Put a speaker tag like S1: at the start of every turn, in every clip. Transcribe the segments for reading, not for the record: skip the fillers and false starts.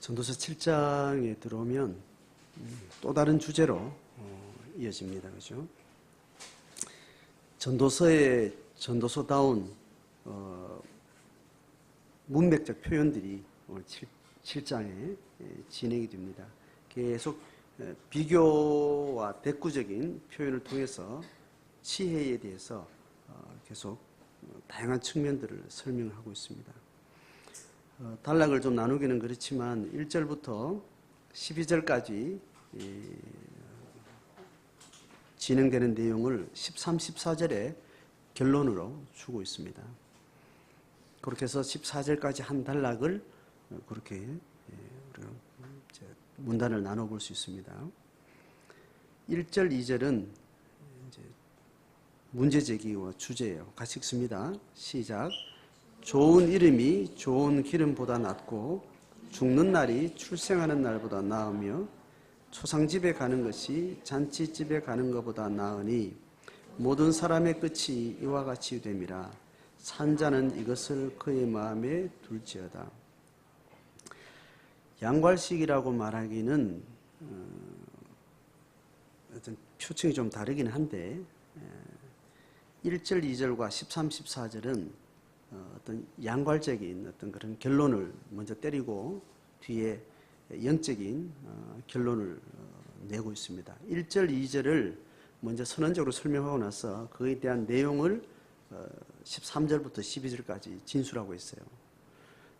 S1: 전도서 7장에 들어오면 또 다른 주제로 이어집니다. 그죠? 전도서다운 문맥적 표현들이 오늘 7장에 진행이 됩니다. 계속 비교와 대꾸적인 표현을 통해서 치해에 대해서 계속 다양한 측면들을 설명하고 있습니다. 단락을 좀 나누기는 그렇지만 1절부터 12절까지 진행되는 내용을 13, 14절에 결론으로 주고 있습니다. 그렇게 해서 14절까지 한 단락을 그렇게 문단을 나눠볼 수 있습니다. 1절, 2절은 문제제기와 주제예요. 같이 읽습니다. 시작. 좋은 이름이 좋은 기름보다 낫고 죽는 날이 출생하는 날보다 나으며 초상집에 가는 것이 잔치집에 가는 것보다 나으니 모든 사람의 끝이 이와 같이 됨이라. 산자는 이것을 그의 마음에 둘지어다. 양괄식이라고 말하기는 어떤 표층이 좀 다르긴 한데 1절, 2절과 13, 14절은 어떤 양괄적인 어떤 그런 결론을 먼저 때리고 뒤에 영적인 결론을 내고 있습니다. 1절, 2절을 먼저 선언적으로 설명하고 나서 그에 대한 내용을 13절부터 12절까지 진술하고 있어요.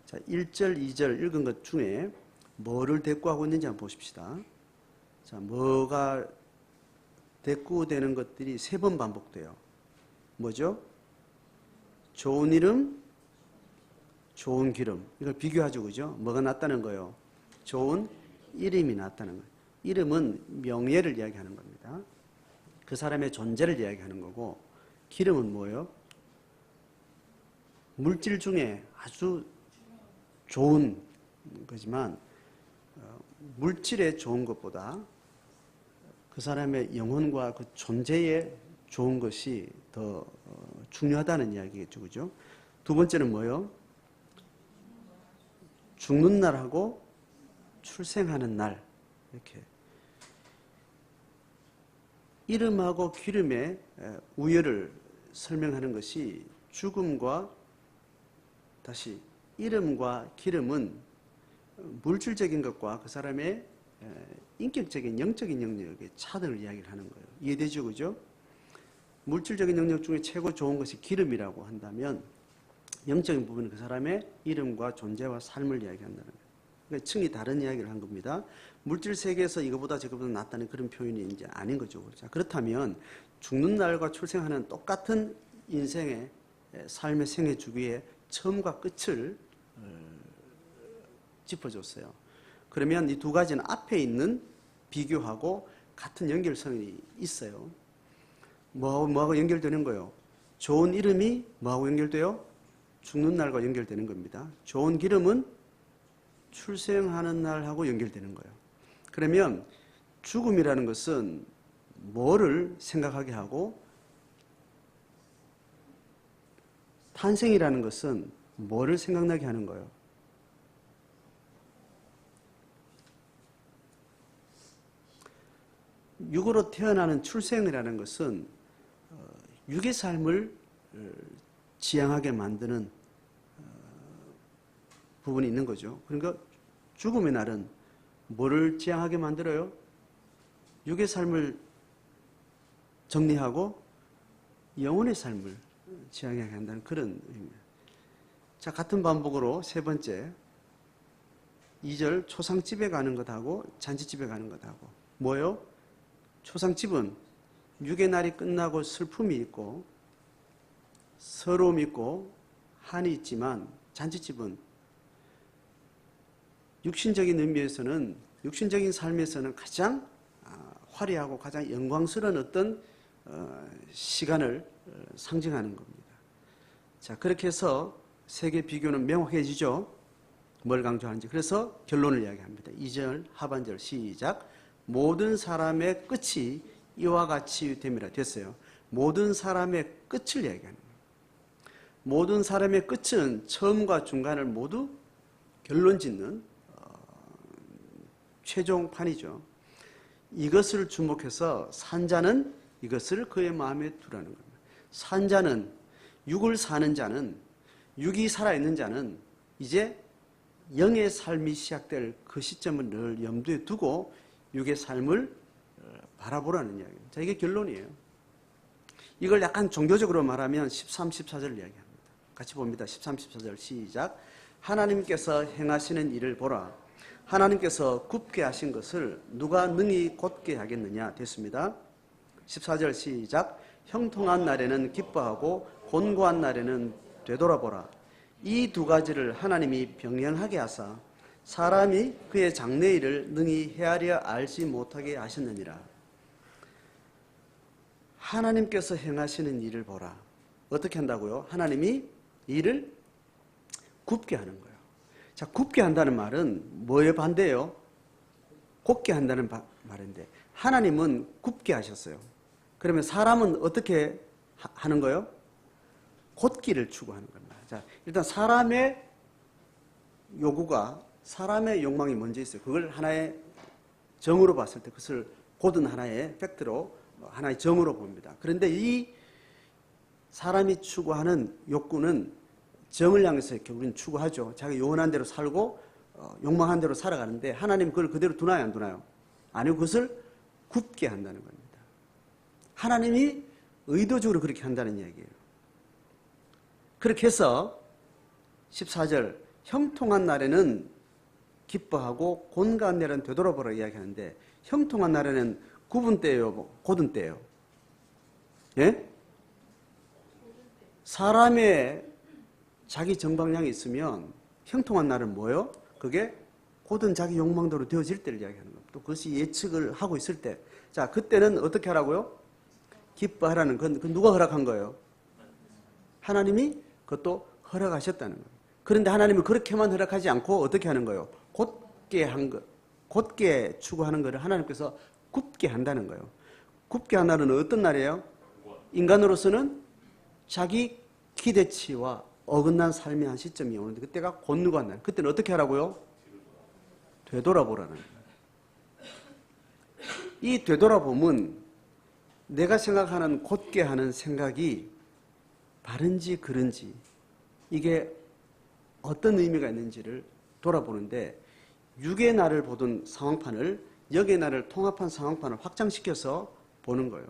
S1: 자, 1절, 2절 읽은 것 중에 뭐를 대꾸하고 있는지 한번 보십시다. 자, 뭐가 대꾸되는 것들이 3번 반복돼요. 뭐죠? 좋은 이름, 좋은 기름. 이걸 비교하죠, 그죠? 뭐가 낫다는 거예요? 좋은 이름이 낫다는 거예요. 이름은 명예를 이야기하는 겁니다. 그 사람의 존재를 이야기하는 거고, 기름은 뭐예요? 물질 중에 아주 좋은 거지만, 물질에 좋은 것보다 그 사람의 영혼과 그 존재에 좋은 것이 더 중요하다는 이야기겠죠. 그죠? 두 번째는 뭐예요? 죽는 날하고 출생하는 날. 이렇게. 이름하고 기름의 우열을 설명하는 것이 죽음과 다시 이름과 기름은 물질적인 것과 그 사람의 인격적인 영적인 영역의 차등을 이야기를 하는 거예요. 이해되죠? 그죠? 물질적인 영역 중에 최고 좋은 것이 기름이라고 한다면 영적인 부분은 그 사람의 이름과 존재와 삶을 이야기한다는 거예요. 그러니까 층이 다른 이야기를 한 겁니다. 물질 세계에서 이거보다 저거보다 낫다는 그런 표현이 이제 아닌 거죠. 자, 그렇다면 죽는 날과 출생하는 똑같은 인생의 삶의 생애 주기의 처음과 끝을 짚어줬어요. 그러면 이 두 가지는 앞에 있는 비교하고 같은 연결성이 있어요. 뭐하고 연결되는 거예요? 좋은 이름이 뭐하고 연결돼요? 죽는 날과 연결되는 겁니다. 좋은 기름은 출생하는 날하고 연결되는 거예요. 그러면 죽음이라는 것은 뭐를 생각하게 하고 탄생이라는 것은 뭐를 생각나게 하는 거예요? 육으로 태어나는 출생이라는 것은 육의 삶을 지향하게 만드는 부분이 있는 거죠. 그러니까 죽음의 날은 뭐를 지향하게 만들어요? 육의 삶을 정리하고 영혼의 삶을 지향하게 한다는 그런 의미입니다. 자, 같은 반복으로 세 번째 2절 초상집에 가는 것하고 잔치집에 가는 것하고 뭐요? 초상집은 육의 날이 끝나고 슬픔이 있고 서러움이 있고 한이 있지만 잔치집은 육신적인 의미에서는 육신적인 삶에서는 가장 화려하고 가장 영광스러운 어떤 시간을 상징하는 겁니다. 자, 그렇게 해서 세 개 비교는 명확해지죠. 뭘 강조하는지. 그래서 결론을 이야기합니다. 2절 하반절 시작. 모든 사람의 끝이 이와 같이 됨이라. 됐어요. 모든 사람의 끝을 이야기하는 거예요. 모든 사람의 끝은 처음과 중간을 모두 결론 짓는 최종판이죠. 이것을 주목해서 산자는 이것을 그의 마음에 두라는 겁니다. 산자는, 육을 사는 자는, 육이 살아있는 자는 이제 영의 삶이 시작될 그 시점을 늘 염두에 두고 육의 삶을 바라보라는 이야기입니다. 자, 이게 결론이에요. 이걸 약간 종교적으로 말하면 13, 14절 이야기합니다. 같이 봅니다. 13, 14절 시작. 하나님께서 행하시는 일을 보라. 하나님께서 굽게 하신 것을 누가 능히 곧게 하겠느냐 됐습니다. 14절 시작. 형통한 날에는 기뻐하고 곤고한 날에는 되돌아보라. 이 두 가지를 하나님이 병행하게 하사 사람이 그의 장래일을 능히 헤아려 알지 못하게 하셨느니라. 하나님께서 행하시는 일을 보라. 어떻게 한다고요? 하나님이 일을 굽게 하는 거예요. 자, 굽게 한다는 말은 뭐에 반대예요? 곧게 한다는 말인데 하나님은 굽게 하셨어요. 그러면 사람은 어떻게 하는 거예요? 곧기를 추구하는 겁니다. 자, 일단 사람의 요구가, 사람의 욕망이 먼저 있어요. 그걸 하나의 정으로 봤을 때 그것을 곧은 하나의 팩트로, 하나의 정으로 봅니다. 그런데 이 사람이 추구하는 욕구는 정을 향해서 이렇게 우리는 추구하죠. 자기 요원한 대로 살고 욕망한 대로 살아가는데 하나님 그걸 그대로 두나요, 안 두나요? 아니요, 그것을 굽게 한다는 겁니다. 하나님이 의도적으로 그렇게 한다는 이야기예요. 그렇게 해서 14절 형통한 날에는 기뻐하고 곤고한 날에는 되돌아보라 이야기하는데 형통한 날에는 굽은 때예요, 곧은 때예요? 예? 사람의 자기 정방향이 있으면 형통한 날은 뭐예요? 그게 곧은 자기 욕망대로 되어질 때를 이야기하는 겁니다. 또 그것이 예측을 하고 있을 때, 자, 그때는 어떻게 하라고요? 기뻐하라는 건 누가 허락한 거예요? 하나님이 그것도 허락하셨다는 거예요. 그런데 하나님은 그렇게만 허락하지 않고 어떻게 하는 거예요? 곧게 한 것, 곧게 추구하는 것을 하나님께서 굽게 한다는 거예요. 굽게 한다는 어떤 날이에요? 인간으로서는 자기 기대치와 어긋난 삶의 한 시점이 오는데 그때가 곤고한 날. 그때는 어떻게 하라고요? 되돌아보라는 거예요. 이 되돌아봄은 내가 생각하는 곧게 하는 생각이 바른지 그른지 이게 어떤 의미가 있는지를 돌아보는데 육의 날을 보던 상황판을 영의 날을 통합한 상황판을 확장시켜서 보는 거예요.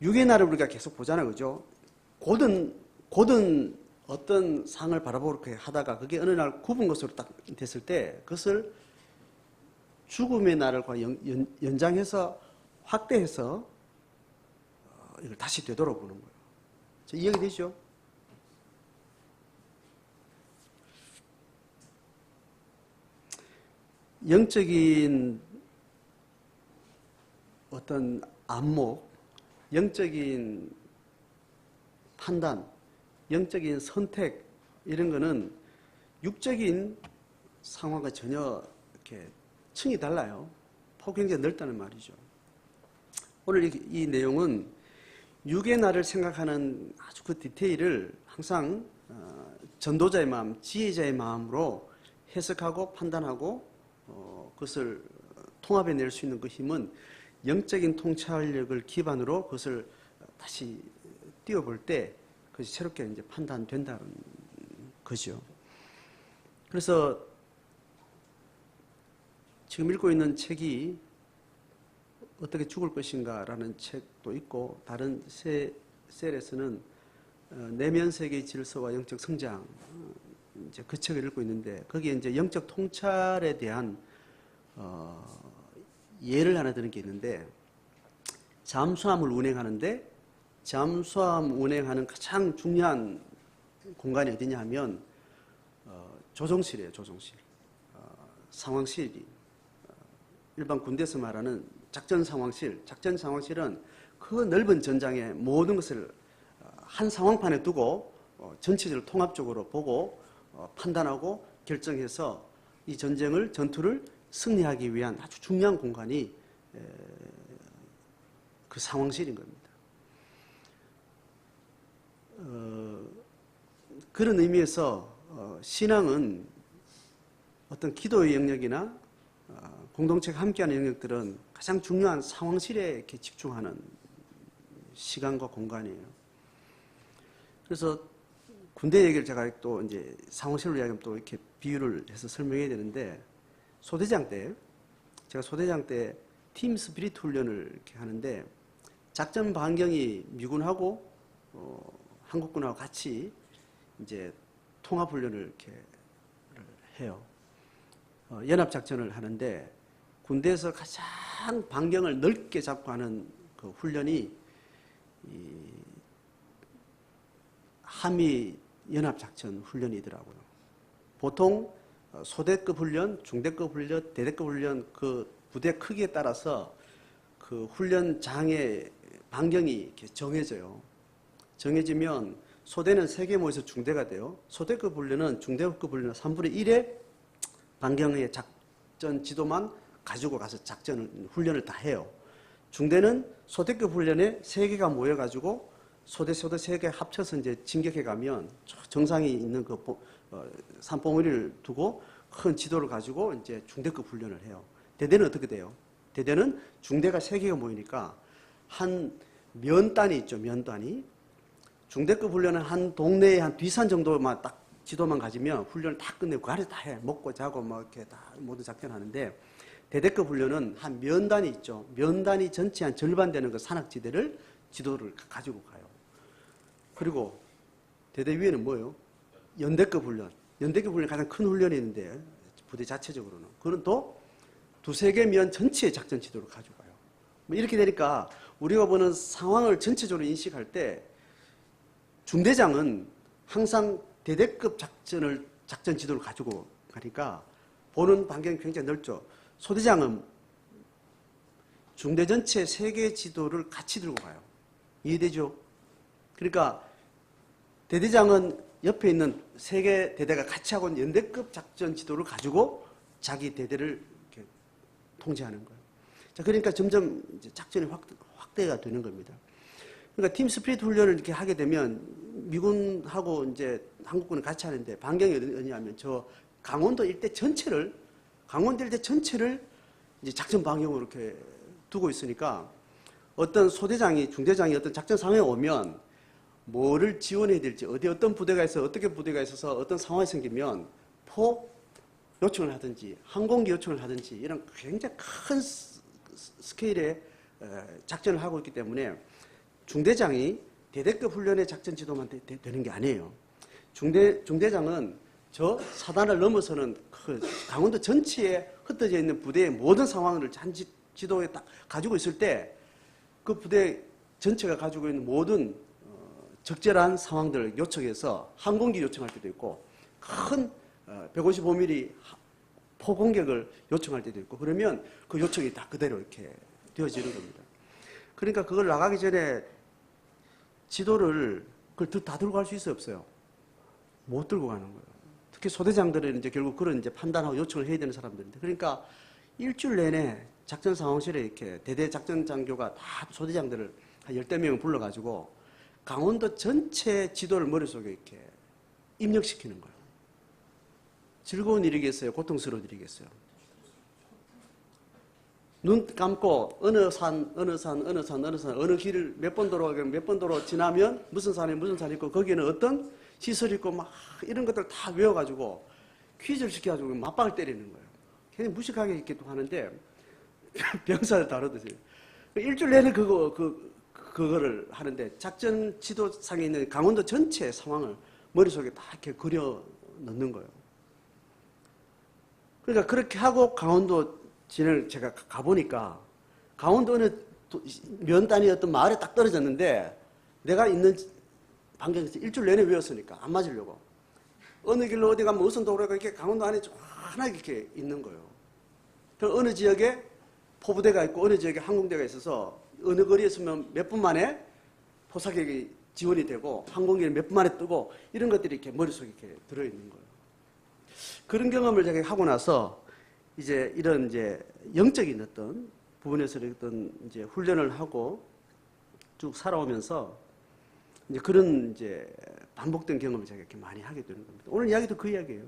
S1: 육의 날을 우리가 계속 보잖아요. 그죠? 곧은 어떤 상을 바라보게 하다가 그게 어느 날 굽은 것으로 딱 됐을 때 그것을 죽음의 날을 연장해서 확대해서 이걸 다시 되돌아보는 거예요. 이해되죠? 영적인 어떤 안목, 영적인 판단, 영적인 선택 이런 거는 육적인 상황과 전혀 이렇게 층이 달라요. 폭이 굉장히 넓다는 말이죠. 오늘 이 내용은 육의 날을 생각하는 아주 그 디테일을 항상 전도자의 마음, 지혜자의 마음으로 해석하고 판단하고 그것을 통합해낼 수 있는 그 힘은 영적인 통찰력을 기반으로 그것을 다시 띄워볼 때 그것이 새롭게 이제 판단된다는 거죠. 그래서 지금 읽고 있는 책이 어떻게 죽을 것인가라는 책도 있고 다른 셀에서는 내면 세계의 질서와 영적 성장 이제 그 책을 읽고 있는데 거기에 이제 영적 통찰에 대한 예를 하나 드는 게 있는데 잠수함을 운행하는데 잠수함 운행하는 가장 중요한 공간이 어디냐 하면 조종실이에요. 조종실. 상황실이 일반 군대에서 말하는 작전 상황실. 작전 상황실은 그 넓은 전장의 모든 것을 한 상황판에 두고 전체적으로 통합적으로 보고 판단하고 결정해서 이 전투를 승리하기 위한 아주 중요한 공간이 그 상황실인 겁니다. 그런 의미에서 신앙은 어떤 기도의 영역이나 공동체가 함께하는 영역들은 가장 중요한 상황실에 이렇게 집중하는 시간과 공간이에요. 그래서 군대 얘기를 제가 또 이제 상황실로 이야기하면 또 이렇게 비유를 해서 설명해야 되는데, 소대장 때, 제가 소대장 때 팀 스피릿 훈련을 이렇게 하는데, 작전 반경이 미군하고 한국군하고 같이 이제 통합 훈련을 이렇게 해요. 연합 작전을 하는데, 군대에서 가장 반경을 넓게 잡고 하는 그 훈련이 이 한미 연합 작전 훈련이더라고요. 보통 소대급 훈련, 중대급 훈련, 대대급 훈련 그 부대 크기에 따라서 그 훈련장의 반경이 이렇게 정해져요. 정해지면 소대는 3개 모여서 중대가 돼요. 소대급 훈련은 중대급 훈련은 3분의 1의 반경의 작전 지도만 가지고 가서 훈련을 다 해요. 중대는 소대급 훈련에 3개가 모여가지고 소대 3개 합쳐서 이제 진격해 가면 정상이 있는 그 산봉우리를 두고 큰 지도를 가지고 이제 중대급 훈련을 해요. 대대는 어떻게 돼요? 대대는 중대가 3개가 모이니까 한 면단이 있죠, 면단이. 중대급 훈련은 한 동네에 한 뒤산 정도만 딱 지도만 가지면 훈련을 다 끝내고 그 안에서 다 해. 먹고 자고 뭐 이렇게 다 모두 작전하는데, 대대급 훈련은 한 면단이 있죠. 면단이 전체 한 절반 되는 그 산악지대를 지도를 가지고 가요. 그리고 대대 위에는 뭐예요? 연대급 훈련. 연대급 훈련이 가장 큰 훈련이 있는데, 부대 자체적으로는. 그건 또 2-3개 면 전체의 작전 지도를 가지고 가요. 뭐 이렇게 되니까 우리가 보는 상황을 전체적으로 인식할 때, 중대장은 항상 대대급 작전 지도를 가지고 가니까 보는 반경이 굉장히 넓죠. 소대장은 중대 전체 3개 지도를 같이 들고 가요. 이해되죠? 그러니까 대대장은 옆에 있는 3개 대대가 같이 하고 있는 연대급 작전 지도를 가지고 자기 대대를 이렇게 통제하는 거예요. 자, 그러니까 점점 이제 작전이 확대가 되는 겁니다. 그러니까 팀 스피릿 훈련을 이렇게 하게 되면 미군하고 이제 한국군을 같이 하는데 반경이 어디냐면 저 강원도 일대 전체를 이제 작전 반경으로 이렇게 두고 있으니까 어떤 소대장이, 중대장이 어떤 작전 상황에 오면 뭐를 지원해야 될지, 어떤 부대가 있어, 어떻게 부대가 있어서 어떤 상황이 생기면 포 요청을 하든지 항공기 요청을 하든지 이런 굉장히 큰 스케일의 작전을 하고 있기 때문에 중대장이 대대급 훈련의 작전 지도만 되는 게 아니에요. 중대장은 저 사단을 넘어서는 그 강원도 전체에 흩어져 있는 부대의 모든 상황을 지도에 딱 가지고 있을 때 그 부대 전체가 가지고 있는 모든 적절한 상황들을 요청해서 항공기 요청할 때도 있고 큰 155mm 포 공격을 요청할 때도 있고, 그러면 그 요청이 다 그대로 이렇게 되어지는 겁니다. 그러니까 그걸 나가기 전에 지도를 그걸 다 들고 갈 수 있어요, 없어요? 못 들고 가는 거예요. 특히 소대장들은 이제 결국 그런 이제 판단하고 요청을 해야 되는 사람들인데, 그러니까 일주일 내내 작전 상황실에 이렇게 대대 작전 장교가 다 소대장들을 한 10대 명을 불러가지고 강원도 전체 지도를 머릿속에 이렇게 입력시키는 거예요. 즐거운 일이겠어요? 고통스러운 일이겠어요? 눈 감고 어느 길을 몇 번 도로 지나면 무슨 산이 있고 거기에는 어떤 시설이 있고 막 이런 것들 다 외워가지고 퀴즈를 시켜가지고 맞박을 때리는 거예요. 굉장히 무식하게 이렇게 또 하는데 병사를 다루듯이 일주일 내내 그거를 하는데 작전 지도상에 있는 강원도 전체 상황을 머릿속에 다 이렇게 그려 넣는 거예요. 그러니까 그렇게 하고 강원도 진을 제가 가보니까 강원도 어느 면 단위 어떤 마을에 딱 떨어졌는데 내가 있는 반경에서 일주일 내내 외웠으니까 안 맞으려고 어느 길로 어디 가면 무슨 도로가 이렇게 강원도 안에 하나 이렇게 있는 거예요. 그 어느 지역에 포부대가 있고 어느 지역에 항공대가 있어서 어느 거리에 있으면 몇 분 만에 포사격이 지원이 되고 항공기는 몇 분 만에 뜨고 이런 것들이 이렇게 머릿속에 이렇게 들어있는 거예요. 그런 경험을 제가 하고 나서 이제 이런 이제 영적인 어떤 부분에서 어떤 이제 훈련을 하고 쭉 살아오면서 이제 그런 이제 반복된 경험을 제가 이렇게 많이 하게 되는 겁니다. 오늘 이야기도 그 이야기예요.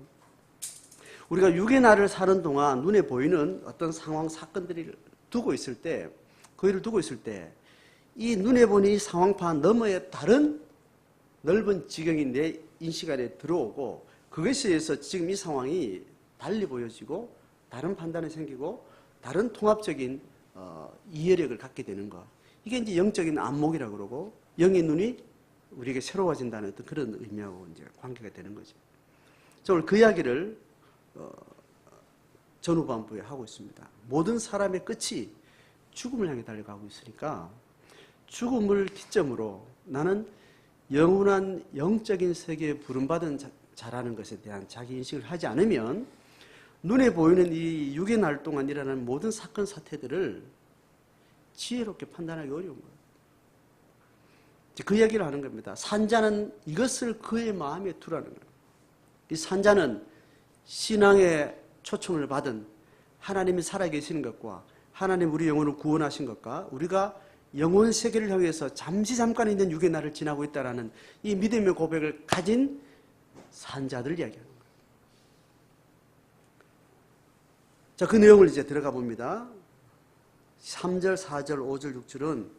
S1: 우리가 육의 날을 사는 동안 눈에 보이는 어떤 상황, 사건들을 두고 있을 때, 그 일을 두고 있을 때, 이 눈에 보는 이 상황파 너머의 다른 넓은 지경이 내 인식 안에 들어오고, 그것에 의해서 지금 이 상황이 달리 보여지고, 다른 판단이 생기고, 다른 통합적인 이해력을 갖게 되는 것. 이게 이제 영적인 안목이라고 그러고, 영의 눈이 우리에게 새로워진다는 어떤 그런 의미하고 이제 관계가 되는 거죠. 저 오늘 그 이야기를 전후반부에 하고 있습니다. 모든 사람의 끝이 죽음을 향해 달려가고 있으니까 죽음을 기점으로 나는 영원한 영적인 세계에 부름받은 자라는 것에 대한 자기인식을 하지 않으면 눈에 보이는 이 6의 날 동안 일어나는 모든 사건 사태들을 지혜롭게 판단하기 어려운 거예요. 그 이야기를 하는 겁니다. 산자는 이것을 그의 마음에 두라는 거예요. 이 산자는 신앙의 초청을 받은 하나님이 살아계시는 것과 하나님 우리 영혼을 구원하신 것과 우리가 영혼 세계를 향해서 잠깐 있는 6의 날을 지나고 있다는 이 믿음의 고백을 가진 산자들을 이야기하는 거예요. 자, 그 내용을 이제 들어가 봅니다. 3절, 4절, 5절, 6절은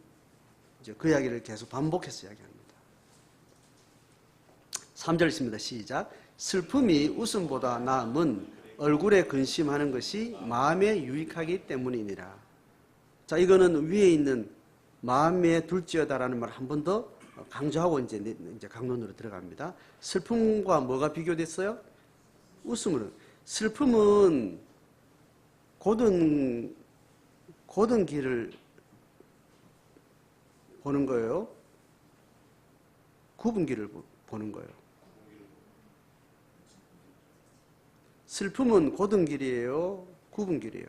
S1: 이제 그 이야기를 계속 반복해서 이야기합니다. 3절 있습니다. 시작. 슬픔이 웃음보다 나음은 얼굴에 근심하는 것이 마음에 유익하기 때문이니라. 자, 이거는 위에 있는 마음에 둘지어다라는 말 한 번 더 강조하고 이제 강론으로 들어갑니다. 슬픔과 뭐가 비교됐어요? 웃음으로. 슬픔은 고든 길을 보는 거예요. 굽은 길을 보는 거예요. 슬픔은 고든 길이에요? 굽은 길이에요?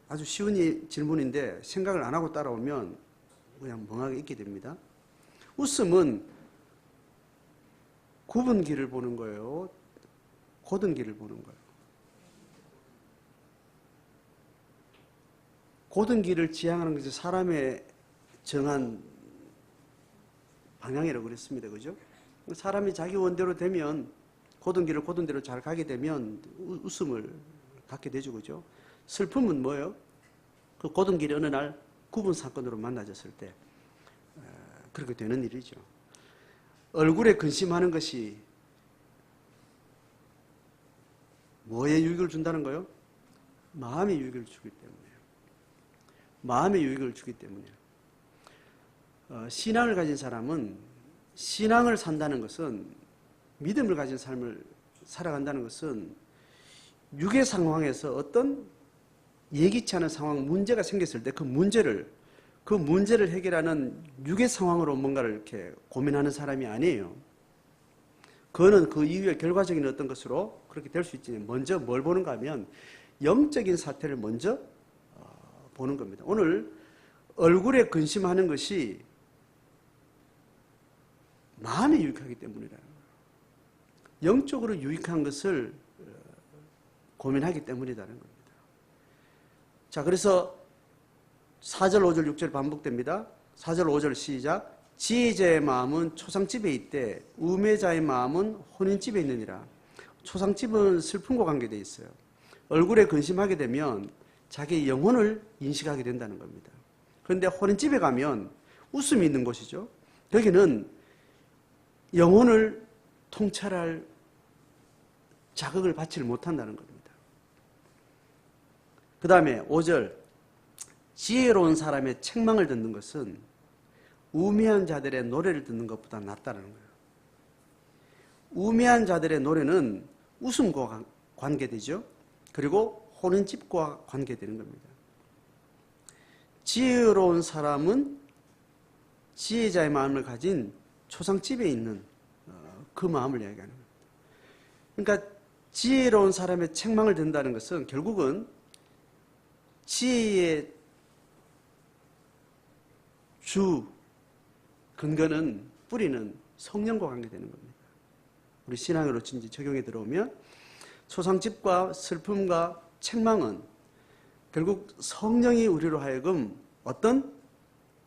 S1: 아주 쉬운 질문인데 생각을 안 하고 따라오면 그냥 멍하게 있게 됩니다. 웃음은 굽은 길을 보는 거예요? 고든 길을 보는 거예요? 고든 길을 지향하는 것이 사람의 정한 방향이라고 그랬습니다. 그죠? 사람이 자기 원대로 되면 고든 길을 고든 대로 잘 가게 되면 웃음을 갖게 되죠. 그죠? 슬픔은 뭐예요? 그 고든 길이 어느 날 굽은 사건으로 만나졌을 때 그렇게 되는 일이죠. 얼굴에 근심하는 것이 뭐에 유익을 준다는 거예요? 마음의 유익을 주기 때문이에요. 마음의 유익을 주기 때문이에요. 신앙을 가진 사람은 신앙을 산다는 것은 믿음을 가진 삶을 살아간다는 것은 육의 상황에서 어떤 예기치 않은 상황, 문제가 생겼을 때 그 문제를 해결하는 육의 상황으로 뭔가를 이렇게 고민하는 사람이 아니에요. 그거는 그 이후에 결과적인 어떤 것으로 그렇게 될 수 있지. 먼저 뭘 보는가 하면 영적인 사태를 먼저 보는 겁니다. 오늘 얼굴에 근심하는 것이 마음에 유익하기 때문이라는 거예요. 영적으로 유익한 것을 고민하기 때문이라는 겁니다. 자, 그래서 4절, 5절, 6절 반복됩니다. 4절, 5절 시작. 지혜자의 마음은 초상집에 있되 우매자의 마음은 혼인집에 있느니라. 초상집은 슬픔과 관계되어 있어요. 얼굴에 근심하게 되면 자기 영혼을 인식하게 된다는 겁니다. 그런데 혼인집에 가면 웃음이 있는 곳이죠. 여기는 영혼을 통찰할 자극을 받지 못한다는 겁니다. 그 다음에 5절. 지혜로운 사람의 책망을 듣는 것은 우매한 자들의 노래를 듣는 것보다 낫다는 거예요. 우매한 자들의 노래는 웃음과 관계되죠. 그리고 혼인집과 관계되는 겁니다. 지혜로운 사람은 지혜자의 마음을 가진 초상집에 있는 그 마음을 이야기하는 겁니다. 그러니까 지혜로운 사람의 책망을 듣는다는 것은 결국은 지혜의 주 근거는 뿌리는 성령과 관계되는 겁니다. 우리 신앙으로 진지 적용에 들어오면 초상집과 슬픔과 책망은 결국 성령이 우리로 하여금 어떤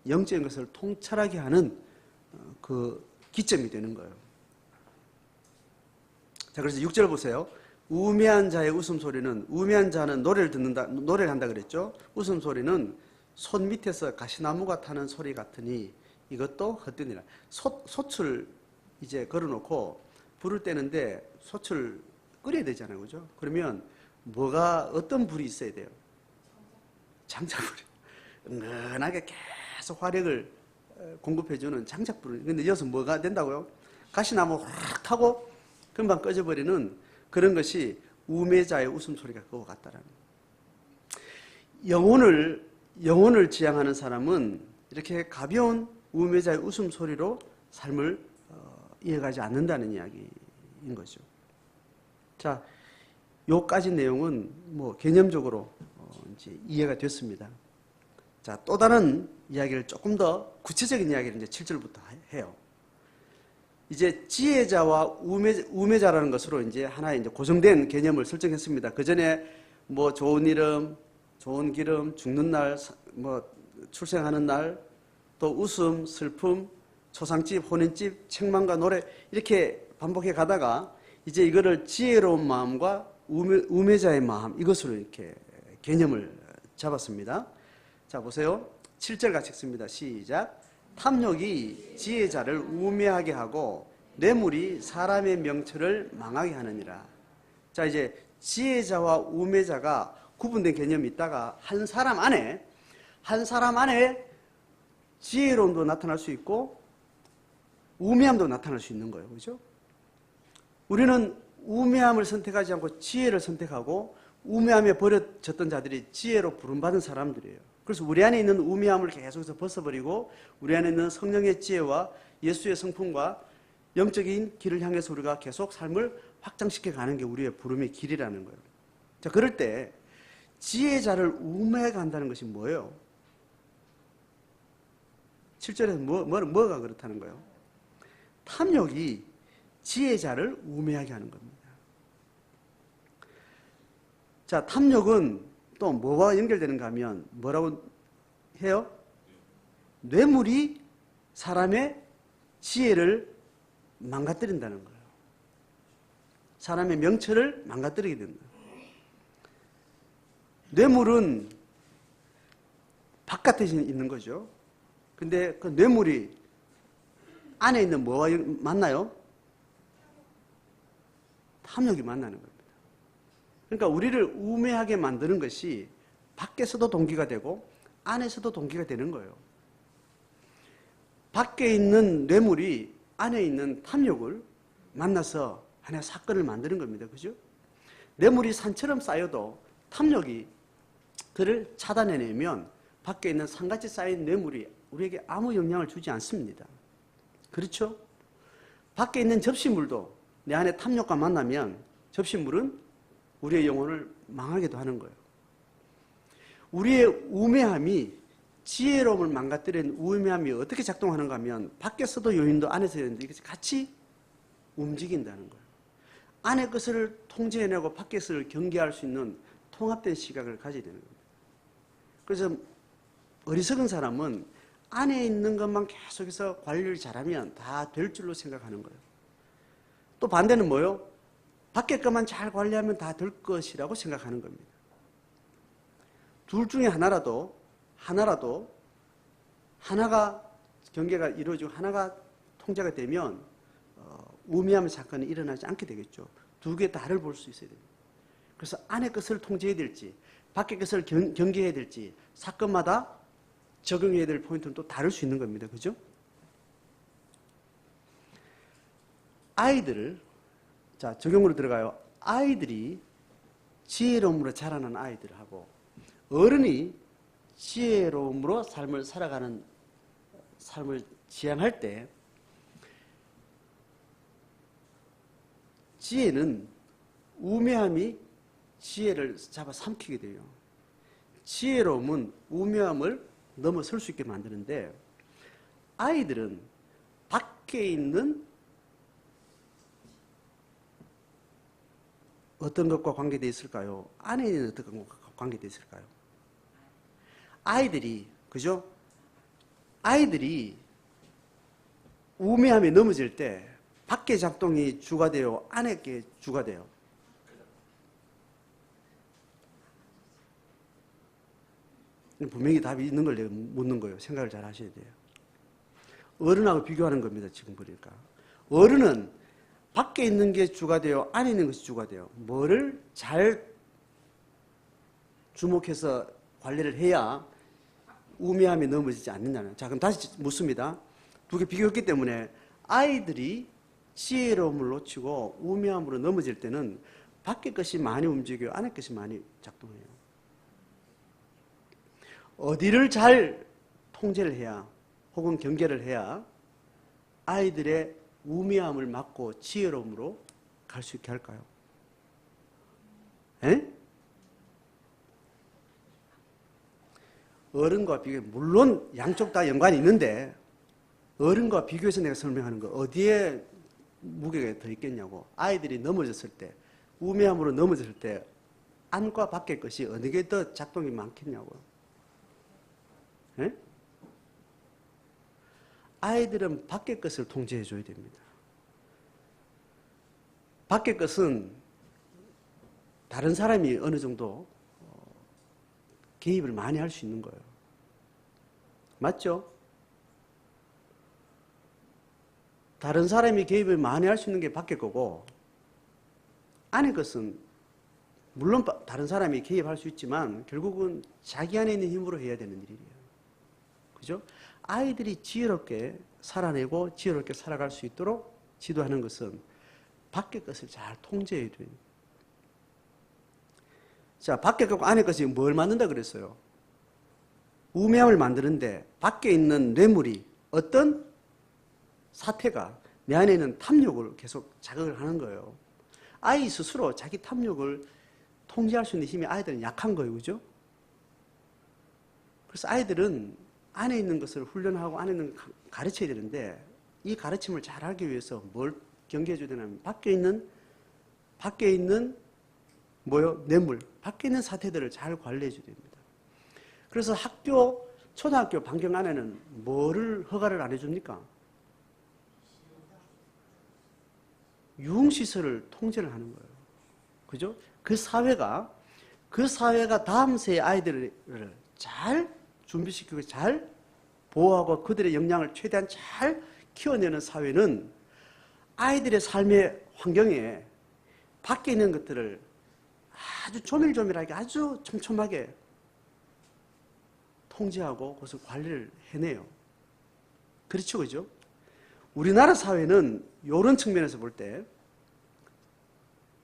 S1: 영적인 것을 통찰하게 하는 그 기점이 되는 거예요. 자, 그래서 6절 보세요. 우매한 자의 웃음소리는, 우매한 자는 노래를 한다 그랬죠. 웃음소리는 솥 밑에서 가시나무가 타는 소리 같으니 이것도 헛되니라. 솥을 이제 걸어놓고 불을 떼는데 솥을 끓여야 되잖아요. 그죠? 그러면 어떤 불이 있어야 돼요? 장작불이. 은근하게 계속 화력을 공급해주는 장작불. 근데 여기서 뭐가 된다고요? 가시나무 확 타고 금방 꺼져버리는 그런 것이 우매자의 웃음소리가 그거 같다라는 거예요. 영혼을 지향하는 사람은 이렇게 가벼운 우매자의 웃음소리로 삶을 이어가지 않는다는 이야기인 거죠. 자, 요까지 내용은 뭐 개념적으로 이제 이해가 됐습니다. 자, 또 다른 이야기를 조금 더 구체적인 이야기를 이제 7절부터 해요. 이제 지혜자와 우매자라는 것으로 이제 하나의 이제 고정된 개념을 설정했습니다. 그 전에 뭐 좋은 이름, 좋은 기름, 죽는 날, 뭐 출생하는 날, 또 웃음, 슬픔, 초상집, 혼인집, 책망과 노래 이렇게 반복해 가다가 이제 이거를 지혜로운 마음과 우매자의 마음 이것으로 이렇게 개념을 잡았습니다. 자, 보세요. 7절 같이 읽습니다. 시작. 탐욕이 지혜자를 우매하게 하고 뇌물이 사람의 명철을 망하게 하느니라. 자, 이제 지혜자와 우매자가 구분된 개념이 있다가 한 사람 안에 지혜로움도 나타날 수 있고 우매함도 나타날 수 있는 거예요. 그렇죠? 우리는 우매함을 선택하지 않고 지혜를 선택하고 우매함에 버려졌던 자들이 지혜로 부름받은 사람들이에요. 그래서 우리 안에 있는 우매함을 계속해서 벗어버리고 우리 안에 있는 성령의 지혜와 예수의 성품과 영적인 길을 향해서 우리가 계속 삶을 확장시켜 가는 게 우리의 부름의 길이라는 거예요. 자, 그럴 때 지혜자를 우매하게 한다는 것이 뭐예요? 7절에서 뭐가 그렇다는 거예요? 탐욕이 지혜자를 우매하게 하는 겁니다. 자, 탐욕은 또 뭐와 연결되는가 하면 뭐라고 해요? 뇌물이 사람의 지혜를 망가뜨린다는 거예요. 사람의 명철을 망가뜨리게 된다. 뇌물은 바깥에 있는 거죠. 근데 그 뇌물이 안에 있는 뭐와 만나요? 탐욕이 만나는 겁니다. 그러니까 우리를 우매하게 만드는 것이 밖에서도 동기가 되고 안에서도 동기가 되는 거예요. 밖에 있는 뇌물이 안에 있는 탐욕을 만나서 하나의 사건을 만드는 겁니다. 그죠? 뇌물이 산처럼 쌓여도 탐욕이 그를 차단해내면 밖에 있는 산같이 쌓인 뇌물이 우리에게 아무 영향을 주지 않습니다. 그렇죠? 밖에 있는 접시물도 내 안에 탐욕과 만나면 접시물은 우리의 영혼을 망하게도 하는 거예요. 우리의 우매함이 지혜로움을 망가뜨리는 우매함이 어떻게 작동하는가 하면 밖에서도 요인도 안에서 요인도 이것이 같이 움직인다는 거예요. 안의 것을 통제해내고 밖의 것을 경계할 수 있는 통합된 시각을 가져야 되는 겁니다. 그래서 어리석은 사람은 안에 있는 것만 계속해서 관리를 잘하면 다 될 줄로 생각하는 거예요. 또 반대는 뭐예요? 밖의 것만 잘 관리하면 다 될 것이라고 생각하는 겁니다. 둘 중에 하나가 경계가 이루어지고 하나가 통제가 되면 우매함 사건이 일어나지 않게 되겠죠. 두 개 다를 볼 수 있어야 됩니다. 그래서 안의 것을 통제해야 될지 밖의 것을 경계해야 될지 사건마다 적용해야 될 포인트는 또 다를 수 있는 겁니다. 그죠? 자, 적용으로 들어가요. 아이들이 지혜로움으로 자라는 아이들하고 어른이 지혜로움으로 삶을 살아가는 삶을 지향할 때 지혜는 우매함이 지혜를 잡아 삼키게 돼요. 지혜로움은 우매함을 넘어설 수 있게 만드는데 아이들은 밖에 있는 어떤 것과 관계되어 있을까요? 안에 있는 어떤 것과 관계되어 있을까요? 아이들이, 그죠? 아이들이 우매함에 넘어질 때 밖의 작동이 주가 돼요? 안의 게 주가 돼요? 분명히 답이 있는 걸 내가 묻는 거예요. 생각을 잘 하셔야 돼요. 어른하고 비교하는 겁니다. 지금 보니까. 어른은 밖에 있는 게 주가 돼요? 안에 있는 것이 주가 돼요? 뭐를 잘 주목해서 관리를 해야 우매함에 넘어지지 않느냐는. 자, 그럼 다시 묻습니다. 두 개 비교했기 때문에 아이들이 지혜로움을 놓치고 우매함으로 넘어질 때는 밖의 것이 많이 움직여요? 안의 것이 많이 작동해요? 어디를 잘 통제를 해야 혹은 경계를 해야 아이들의 우매함을 막고 지혜로움으로 갈 수 있게 할까요? 에? 어른과 비교, 물론 양쪽 다 연관이 있는데 어른과 비교해서 내가 설명하는 거 어디에 무게가 더 있겠냐고. 아이들이 넘어졌을 때, 우매함으로 넘어졌을 때 안과 밖의 것이 어느 게 더 작동이 많겠냐고요. 에? 아이들은 밖의 것을 통제해 줘야 됩니다. 밖의 것은 다른 사람이 어느 정도 개입을 많이 할 수 있는 거예요. 맞죠? 다른 사람이 개입을 많이 할 수 있는 게 밖의 거고, 안의 것은 물론 다른 사람이 개입할 수 있지만 결국은 자기 안에 있는 힘으로 해야 되는 일이에요. 그죠? 아이들이 지혜롭게 살아내고 지혜롭게 살아갈 수 있도록 지도하는 것은 밖의 것을 잘 통제해야 돼요. 자, 밖의 것과 안의 것이 뭘 만든다 그랬어요? 우매함을 만드는데 밖에 있는 뇌물이 어떤 사태가 내 안에 있는 탐욕을 계속 자극을 하는 거예요. 아이 스스로 자기 탐욕을 통제할 수 있는 힘이 아이들은 약한 거예요. 그죠? 그래서 아이들은 안에 있는 것을 훈련하고 안에 있는 걸 가르쳐야 되는데 이 가르침을 잘 하기 위해서 뭘 경계해 줘야 되냐면 밖에 있는 뭐요? 뇌물, 밖에 있는 사태들을 잘 관리해 줘야 됩니다. 그래서 초등학교 반경 안에는 뭐를 허가를 안 해줍니까? 유흥시설을 통제를 하는 거예요. 그죠? 그 사회가 다음 세의 아이들을 잘 준비시키고 잘 보호하고 그들의 역량을 최대한 잘 키워내는 사회는 아이들의 삶의 환경에 밖에 있는 것들을 아주 조밀조밀하게 아주 촘촘하게 통제하고 그것을 관리를 해내요. 그렇죠, 그죠? 우리나라 사회는 이런 측면에서 볼 때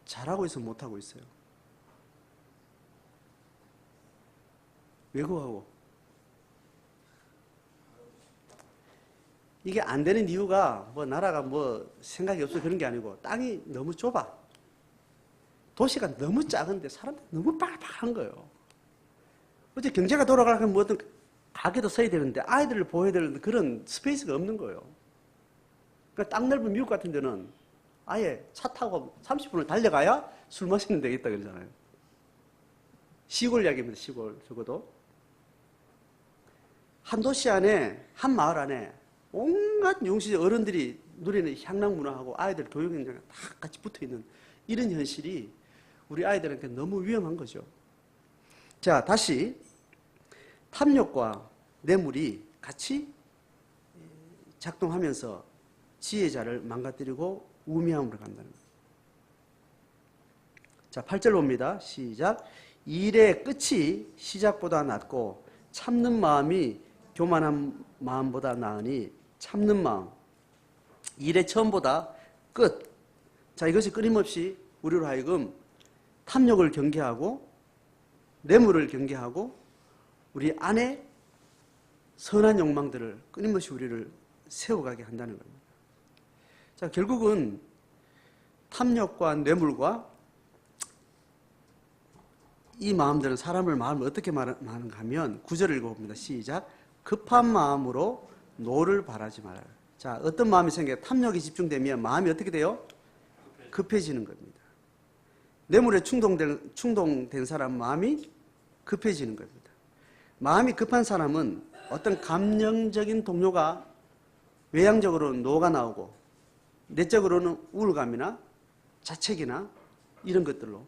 S1: 잘하고 있어, 못하고 있어요. 외국하고. 이게 안 되는 이유가 나라가 생각이 없어 그런 게 아니고 땅이 너무 좁아. 도시가 너무 작은데 사람들이 너무 빡빡한 거예요. 어째 경제가 돌아가려면 어떤 가게도 써야 되는데 아이들을 보호해야 되는 그런 스페이스가 없는 거예요. 그러니까 땅 넓은 미국 같은 데는 아예 차 타고 30분을 달려가야 술 마시는 데가 있다 그러잖아요. 시골 이야기입니다. 시골. 적어도. 한 도시 안에, 한 마을 안에 온갖 용시 어른들이 누리는 향락 문화하고 아이들 교육 현장에 다 같이 붙어있는 이런 현실이 우리 아이들한테 너무 위험한 거죠. 자, 다시 탐욕과 뇌물이 같이 작동하면서 지혜자를 망가뜨리고 우매함으로 간다는 거예요. 자, 8절 봅니다. 시작. 일의 끝이 시작보다 낫고 참는 마음이 교만한 마음보다 나으니 참는 마음. 일의 처음보다 끝. 자, 이것이 끊임없이 우리로 하여금 탐욕을 경계하고 뇌물을 경계하고 우리 안에 선한 욕망들을 끊임없이 우리를 세워가게 한다는 겁니다. 자, 결국은 탐욕과 뇌물과 이 마음들은 사람을 마음을 어떻게 말하는가 하면 9절을 읽어봅니다. 시작. 급한 마음으로 노를 바라지 말아요. 자, 어떤 마음이 생겨요? 탐욕이 집중되면 마음이 어떻게 돼요? 급해지는 겁니다. 뇌물에 충동된 사람 마음이 급해지는 겁니다. 마음이 급한 사람은 어떤 감정적인 동요가 외향적으로는 노가 나오고 내적으로는 우울감이나 자책이나 이런 것들로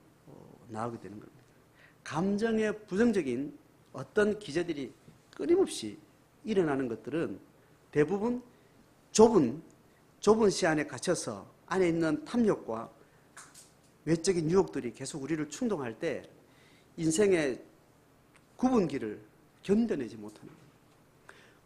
S1: 나오게 되는 겁니다. 감정의 부정적인 어떤 기제들이 끊임없이 일어나는 것들은 대부분 좁은 시안에 갇혀서 안에 있는 탐욕과 외적인 유혹들이 계속 우리를 충동할 때 인생의 구분기를 견뎌내지 못하는 거예요.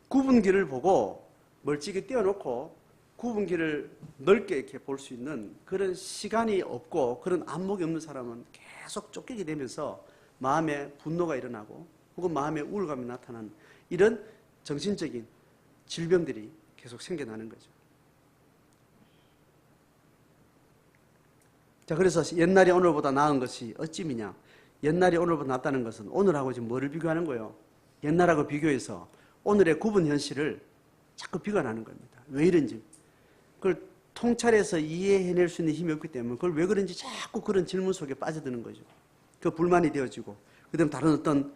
S1: 구분기를 보고 멀찍이 띄워놓고 구분기를 넓게 이렇게 볼 수 있는 그런 시간이 없고 그런 안목이 없는 사람은 계속 쫓기게 되면서 마음에 분노가 일어나고 혹은 마음에 우울감이 나타나는 이런 정신적인 질병들이 계속 생겨나는 거죠. 자, 그래서 옛날이 오늘보다 나은 것이 어찌미냐? 옛날이 오늘보다 낫다는 것은 오늘하고 지금 뭐를 비교하는 거예요? 옛날하고 비교해서 오늘의 구분 현실을 자꾸 비관하는 겁니다. 왜 이런지. 그걸 통찰해서 이해해낼 수 있는 힘이 없기 때문에 그걸 왜 그런지 자꾸 그런 질문 속에 빠져드는 거죠. 그 불만이 되어지고 그다음 다른 어떤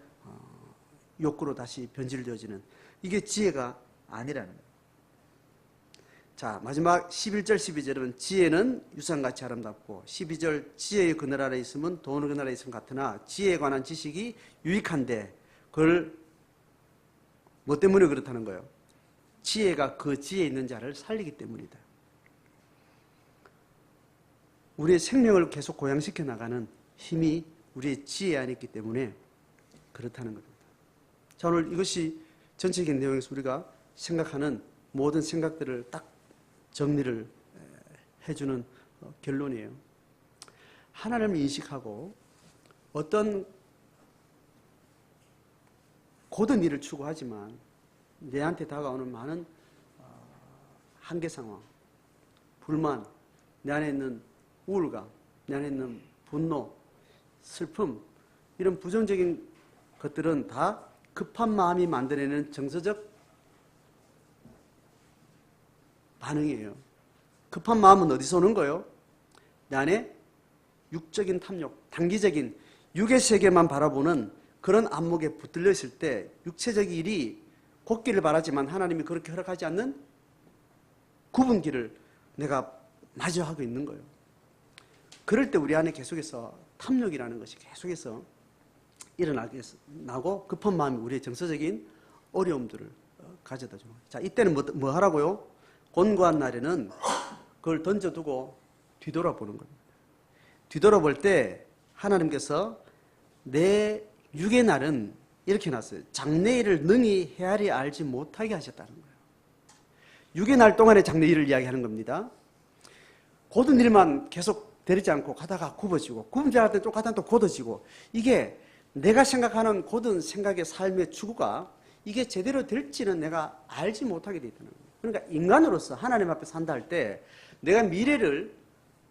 S1: 욕구로 다시 변질되어지는 이게 지혜가 아니라는 거예요. 자, 마지막 11절 12절은 지혜는 유산같이 아름답고 12절 지혜의 그늘 아래 있으면 돈의 그늘 아래 있으면 같으나 지혜에 관한 지식이 유익한데 그걸 뭐 때문에 그렇다는 거예요? 지혜가 그 지혜에 있는 자를 살리기 때문이다. 우리의 생명을 계속 고양시켜 나가는 힘이 우리의 지혜 안에 있기 때문에 그렇다는 겁니다. 자, 오늘 이것이 전체적인 내용에서 우리가 생각하는 모든 생각들을 딱 정리를 해주는 결론이에요. 하나님을 인식하고 어떤 고든 일을 추구하지만 내한테 다가오는 많은 한계 상황, 불만, 내 안에 있는 우울감, 내 안에 있는 분노, 슬픔 이런 부정적인 것들은 다 급한 마음이 만들어내는 정서적 반응이에요. 급한 마음은 어디서 오는 거예요? 내 안에 육적인 탐욕, 단기적인 육의 세계만 바라보는 그런 안목에 붙들려 있을 때 육체적 일이 곱기를 바라지만 하나님이 그렇게 허락하지 않는 구분기를 내가 마주하고 있는 거예요. 그럴 때 우리 안에 계속해서 탐욕이라는 것이 계속해서 일어나고 급한 마음이 우리의 정서적인 어려움들을 가져다 줍니다. 자, 이때는 뭐 하라고요? 곤고한 날에는 그걸 던져두고 뒤돌아보는 겁니다. 뒤돌아볼 때 하나님께서 내 육의 날은 이렇게 놨어요. 장래일을 능히 헤아리 알지 못하게 하셨다는 거예요. 육의 날 동안의 장래일을 이야기하는 겁니다. 고든 일만 계속 되리지 않고 가다가 굽어지고 굽지 않을 때 또 가다가 또 곧어지고 이게 내가 생각하는 고든 생각의 삶의 추구가 이게 제대로 될지는 내가 알지 못하게 되어 있다는 거예요. 그러니까 인간으로서 하나님 앞에 산다 할 때 내가 미래를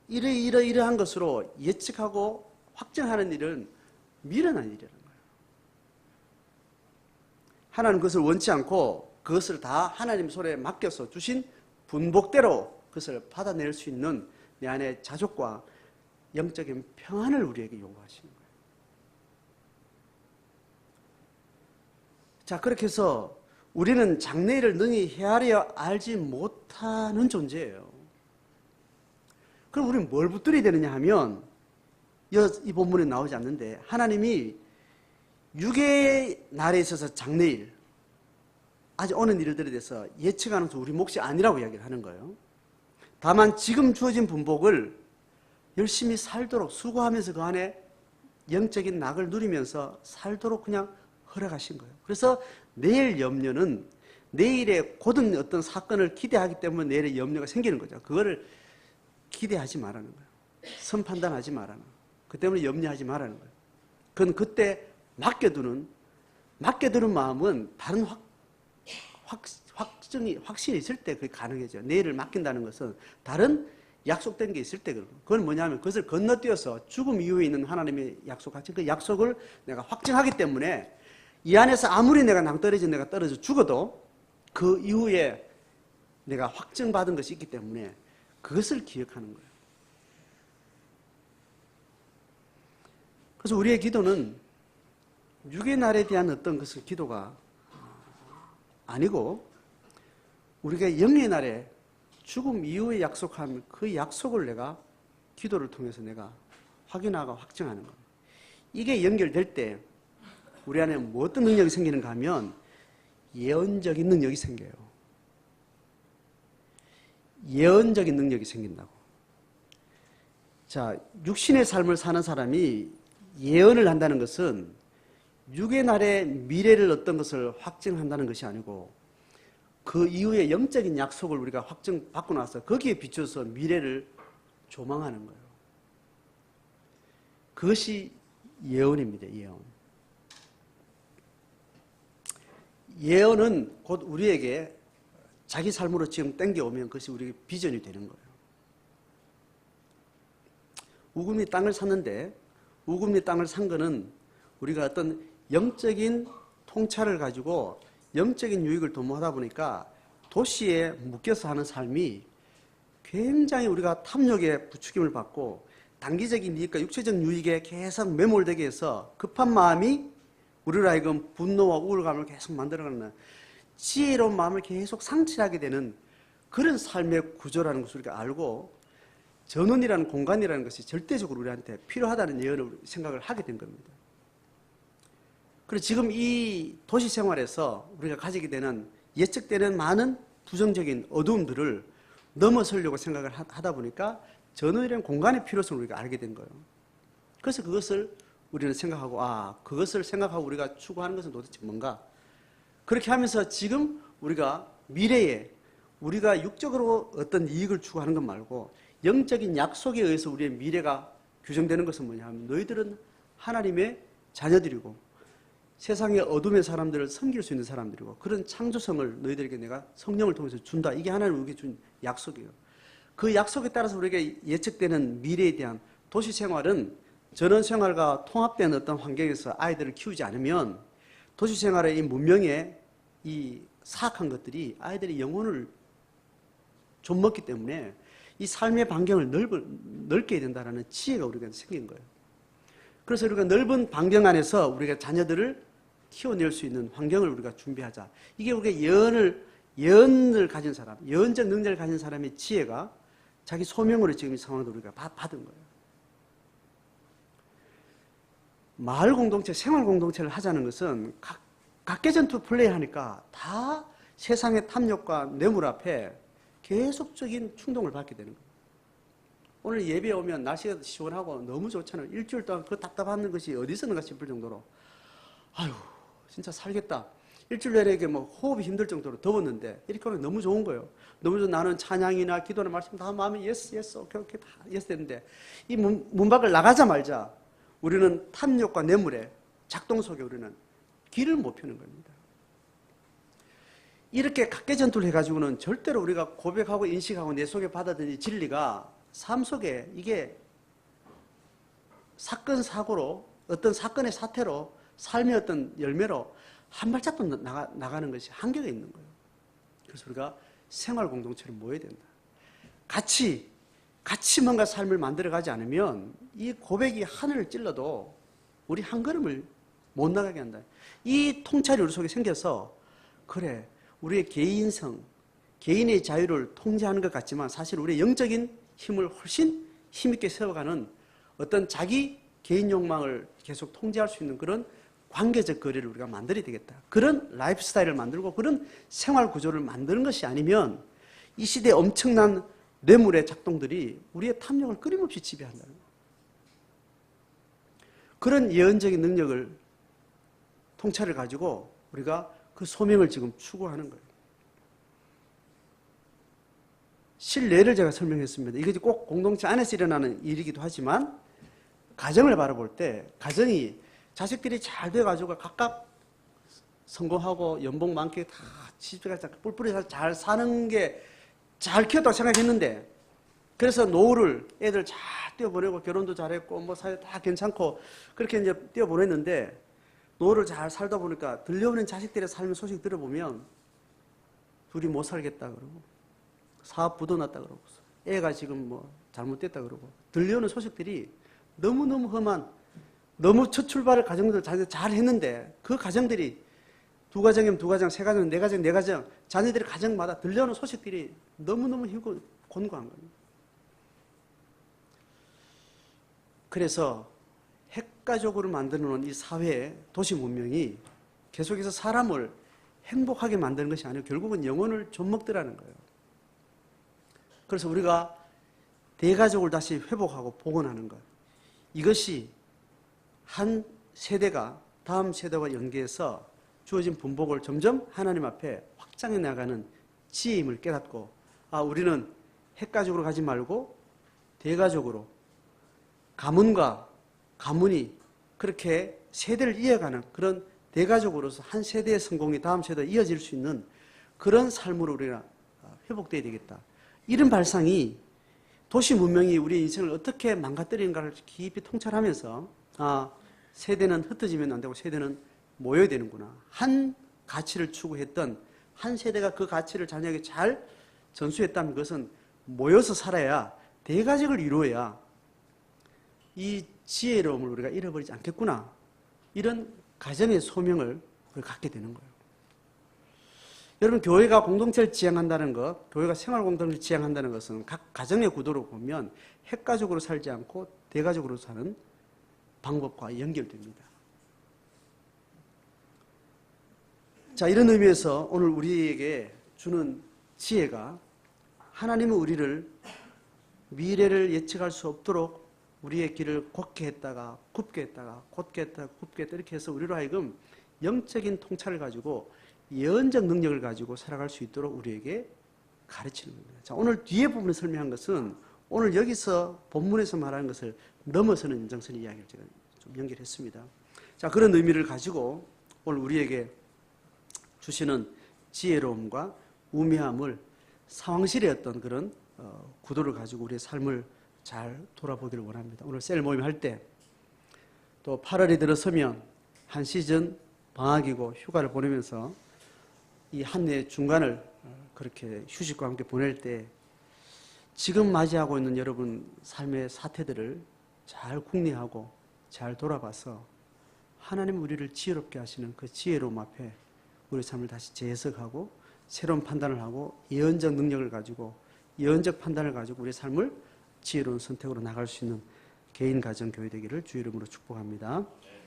S1: 이러이러한 것으로 예측하고 확정하는 일은 미련한 일이라는 거예요. 하나님 그것을 원치 않고 그것을 다 하나님 손에 맡겨서 주신 분복대로 그것을 받아낼 수 있는 내 안의 자족과 영적인 평안을 우리에게 요구하시는 거예요. 자, 그렇게 해서 우리는 장래일을 능히 헤아려 알지 못하는 존재예요. 그럼 우리는 뭘 붙들어야 되느냐 하면 이 본문에 나오지 않는데 하나님이 육의 날에 있어서 장래일 아직 오는 일들에 대해서 예측하는 것은 우리 몫이 아니라고 이야기를 하는 거예요. 다만 지금 주어진 분복을 열심히 살도록 수고하면서 그 안에 영적인 낙을 누리면서 살도록 그냥 허락하신 거예요. 그래서 내일 염려는 내일의 고든 어떤 사건을 기대하기 때문에 내일의 염려가 생기는 거죠. 그거를 기대하지 말라는 거예요. 선판단하지 말라는 거예요. 그 때문에 염려하지 말라는 거예요. 그건 그때 맡겨두는 마음은 다른 확신이 있을 때 그게 가능해져요. 내일을 맡긴다는 것은 다른 약속된 게 있을 때 그건 뭐냐면 그것을 건너뛰어서 죽음 이후에 있는 하나님의 약속하신 그 약속을 내가 확증하기 때문에 이 안에서 아무리 내가 내가 떨어져 죽어도 그 이후에 내가 확증받은 것이 있기 때문에 그것을 기억하는 거예요. 그래서 우리의 기도는 육의 날에 대한 어떤 것을 기도가 아니고 우리가 영의 날에 죽음 이후에 약속한 그 약속을 내가 기도를 통해서 내가 확인하고 확증하는 겁니다. 이게 연결될 때 우리 안에 뭐 어떤 능력이 생기는가 하면 예언적인 능력이 생겨요. 예언적인 능력이 생긴다고. 자, 육신의 삶을 사는 사람이 예언을 한다는 것은 육의 날의 미래를 어떤 것을 확증한다는 것이 아니고 그 이후에 영적인 약속을 우리가 확증받고 나서 거기에 비춰서 미래를 조망하는 거예요. 그것이 예언입니다. 예언. 예언은 곧 우리에게 자기 삶으로 지금 땡겨오면 그것이 우리에게 비전이 되는 거예요. 우금이 땅을 샀는데 우금이 땅을 산 거는 우리가 어떤 영적인 통찰을 가지고 영적인 유익을 도모하다 보니까 도시에 묶여서 하는 삶이 굉장히 우리가 탐욕에 부추김을 받고 단기적인 이익과 육체적 유익에 계속 매몰되게 해서 급한 마음이 우리로 하여금 분노와 우울감을 계속 만들어가는 지혜로운 마음을 계속 상실하게 되는 그런 삶의 구조라는 것을 우리가 알고 전원이라는 공간이라는 것이 절대적으로 우리한테 필요하다는 예언을 생각을 하게 된 겁니다. 그리고 지금 이 도시 생활에서 우리가 가지게 되는 예측되는 많은 부정적인 어두움들을 넘어서려고 생각을 하다 보니까 전원이라는 공간의 필요성을 우리가 알게 된 거예요. 그래서 그것을 우리는 생각하고 그것을 생각하고 우리가 추구하는 것은 도대체 뭔가? 그렇게 하면서 지금 우리가 미래에 우리가 육적으로 어떤 이익을 추구하는 것 말고 영적인 약속에 의해서 우리의 미래가 규정되는 것은 뭐냐 하면 너희들은 하나님의 자녀들이고 세상의 어둠의 사람들을 섬길 수 있는 사람들이고 그런 창조성을 너희들에게 내가 성령을 통해서 준다. 이게 하나님 우리에게 준 약속이에요. 그 약속에 따라서 우리에게 예측되는 미래에 대한 도시 생활은 전원 생활과 통합된 어떤 환경에서 아이들을 키우지 않으면 도시 생활의 이 문명의 이 사악한 것들이 아이들의 영혼을 좀먹기 때문에 이 삶의 반경을 넓게 해야 된다는 지혜가 우리가 생긴 거예요. 그래서 우리가 넓은 반경 안에서 우리가 자녀들을 키워낼 수 있는 환경을 우리가 준비하자. 이게 우리가 예언을 가진 사람, 예언적 능력을 가진 사람의 지혜가 자기 소명으로 지금 이 상황을 우리가 받은 거예요. 마을 공동체, 생활 공동체를 하자는 것은 각계전투 플레이하니까 다 세상의 탐욕과 뇌물 앞에 계속적인 충동을 받게 되는 거예요. 오늘 예배에 오면 날씨가 시원하고 너무 좋잖아요. 일주일 동안 그 답답한 것이 어디 있었는가 싶을 정도로 아유 진짜 살겠다. 일주일 내내 이게 뭐 호흡이 힘들 정도로 더웠는데 이렇게 오면 너무 좋은 거예요. 너무 좋은 나는 찬양이나 기도나 말씀 다 마음이 예스 오케이 다 예스 됐는데 이 문 밖을 나가자마자 우리는 탐욕과 뇌물의 작동 속에 우리는 길을 못 펴는 겁니다. 이렇게 각계전투를 해가지고는 절대로 우리가 고백하고 인식하고 내 속에 받아들인 진리가 삶 속에 이게 사건 사고로 어떤 사건의 사태로 삶의 어떤 열매로 한 발짝도 나가는 것이 한계가 있는 거예요. 그래서 우리가 생활 공동체를 모여야 된다. 같이 뭔가 삶을 만들어가지 않으면 이 고백이 하늘을 찔러도 우리 한 걸음을 못 나가게 한다. 이 통찰이 우리 속에 생겨서 그래 우리의 개인성, 개인의 자유를 통제하는 것 같지만 사실 우리의 영적인 힘을 훨씬 힘있게 세워가는 어떤 자기 개인 욕망을 계속 통제할 수 있는 그런 관계적 거리를 우리가 만들어야 되겠다. 그런 라이프 스타일을 만들고 그런 생활 구조를 만드는 것이 아니면 이 시대에 엄청난 뇌물의 작동들이 우리의 탐욕을 끊임없이 지배한다는 거예요. 그런 예언적인 능력을 통찰을 가지고 우리가 그 소명을 지금 추구하는 거예요. 실례를 제가 설명했습니다. 이것이 꼭 공동체 안에서 일어나는 일이기도 하지만 가정을 바라볼 때 가정이 자식들이 잘 돼가지고 각각 성공하고 연봉 많게 다 집에서 뿔뿔이 잘 사는 게 잘 키웠다고 생각했는데 그래서 노후를 애들 잘 띄워보내고 결혼도 잘했고 뭐 사회 다 괜찮고 그렇게 이제 띄워보냈는데 노후를 잘 살다 보니까 들려오는 자식들의 삶의 소식 들어보면 둘이 못 살겠다 그러고 사업 부도 났다 그러고 애가 지금 뭐 잘못됐다 그러고 들려오는 소식들이 너무너무 험한 너무 첫 출발을 가정들 잘 했는데 그 가정들이 두 가정이면 두 가정, 세 가정, 네 가정, 네 가정, 자녀들의 가정마다 들려오는 소식들이 너무너무 힘고 곤고한 겁니다. 그래서 핵가족으로 만들어 놓은 이 사회, 도시 문명이 계속해서 사람을 행복하게 만드는 것이 아니고 결국은 영혼을 좀먹더라는 거예요. 그래서 우리가 대가족을 다시 회복하고 복원하는 것, 이것이 한 세대가 다음 세대와 연계해서 주어진 분복을 점점 하나님 앞에 확장해 나가는 지혜임을 깨닫고, 우리는 핵가족으로 가지 말고 대가족으로, 가문과 가문이 그렇게 세대를 이어가는 그런 대가족으로서 한 세대의 성공이 다음 세대에 이어질 수 있는 그런 삶으로 우리가 회복되어야 되겠다. 이런 발상이 도시 문명이 우리 인생을 어떻게 망가뜨리는가를 깊이 통찰하면서 세대는 흩어지면 안 되고 세대는 모여야 되는구나. 한 가치를 추구했던 한 세대가 그 가치를 자녀에게 잘 전수했다면 그것은 모여서 살아야, 대가족을 이루어야 이 지혜로움을 우리가 잃어버리지 않겠구나. 이런 가정의 소명을 우리가 갖게 되는 거예요. 여러분, 교회가 공동체를 지향한다는 것, 교회가 생활 공동체를 지향한다는 것은 각 가정의 구도로 보면 핵가족으로 살지 않고 대가족으로 사는 방법과 연결됩니다. 자, 이런 의미에서 오늘 우리에게 주는 지혜가, 하나님은 우리를 미래를 예측할 수 없도록 우리의 길을 곧게 했다가 굽게 했다가 곧게 했다가 굽게 했다, 이렇게 해서 우리로 하여금 영적인 통찰을 가지고 예언적 능력을 가지고 살아갈 수 있도록 우리에게 가르치는 겁니다. 자, 오늘 뒤에 부분에 설명한 것은 오늘 여기서 본문에서 말하는 것을 넘어서는 연장선 이야기를 제가 좀 연결했습니다. 자, 그런 의미를 가지고 오늘 우리에게 주시는 지혜로움과 우매함을 상황실의 어떤 그런 구도를 가지고 우리의 삶을 잘 돌아보기를 원합니다. 오늘 셀 모임 할 때, 또 8월이 들어서면 한 시즌 방학이고 휴가를 보내면서 이 한 해의 중간을 그렇게 휴식과 함께 보낼 때 지금 맞이하고 있는 여러분 삶의 사태들을 잘 궁리하고 잘 돌아봐서 하나님 우리를 지혜롭게 하시는 그 지혜로움 앞에 우리 삶을 다시 재해석하고 새로운 판단을 하고 예언적 능력을 가지고, 예언적 판단을 가지고 우리의 삶을 지혜로운 선택으로 나갈 수 있는 개인, 가정, 교회 되기를 주의 이름으로 축복합니다.